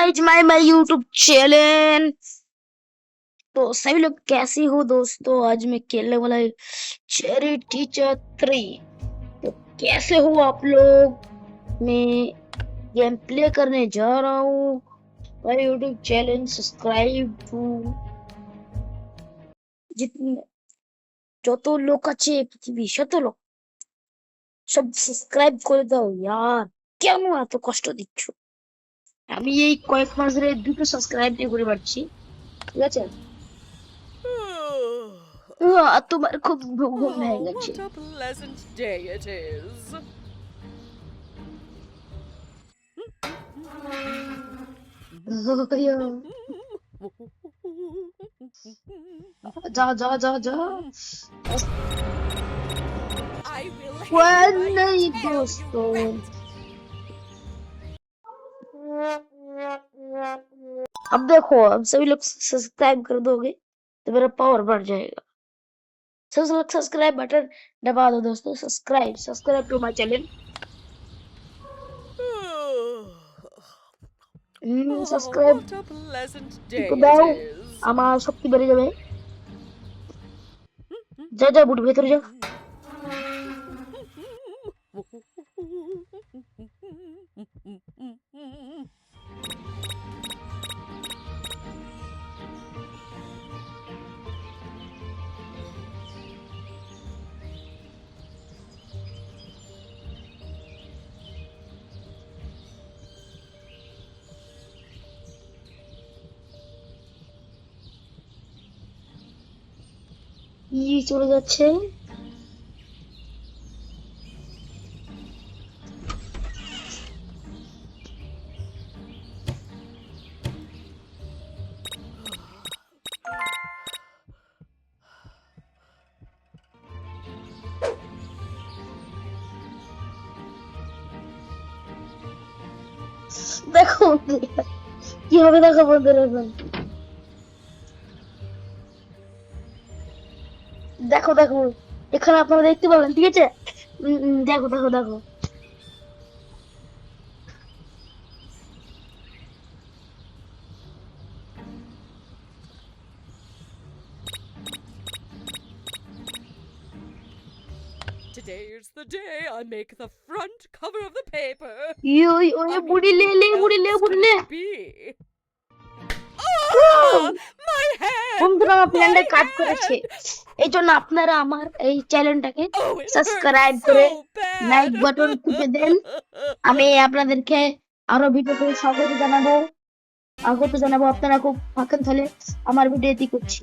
Guys my YouTube channel. तो सभी लोग कैसे हो दोस्तों? आज मैं खेलने वाला है चेरी टीचर 3। तो कैसे हो आप लोग? मैं गेम प्ले करने जा रहा हूँ। My YouTube channel subscribe to जितने যত লোক আছে পৃথিবী শত লোক সব সাবস্ক্রাইব করে দাও यार। কেন এত কষ্ট দিচ্ছ? আমি এই কয়েক মাস ধরে দুটো সাবস্ক্রাইব দিয়ে করে পারছি, ঠিক আছে? তোমার খুব ঘুম হয়ে গেছে। What a pleasant day it is. যা যা যা যা I will Well, hate if I नहीं tell you दोस्तों। अब देखो, अब सभी लोग सब्सक्राइब कर दोगे तो मेरा पावर बढ़ जाएगा। सब लोग सब्सक्राइब बटन दबा दो दोस्तों। Subscribe to my channel. Oh, subscribe what a pleasant day it দাও, is. আমার শক্তি বেড়ে যাবে। যা যা বুট ভেতরে যা। চলে যাচ্ছে। দেখো কি হবে, দেখো বন্ধুরা। দেখো দেখো, এখানে আপনারা দেখতে পাবেন, ঠিক আছে? দেখো দেখো দেখো। Today's the day I make the front cover of the paper. বুড়ি লে লে, Who বুড়ি লে, else বুড়ি could লে। it be? Ah, my head! বন্ধুরা, আমার প্ল্যানটা My কাজ head! করেছে। এই জন্য আপনারা আমার এই চ্যানেলটাকে Oh, it সাবস্ক্রাইব hurts করে so লাইক bad. বাটন টিপে দেন। আমি আপনাদেরকে আরো ভিডিওতে স্বাগত জানাবো। আপনারা খুব ফাঁকেন, তাহলে আমার ভিডিও করছি।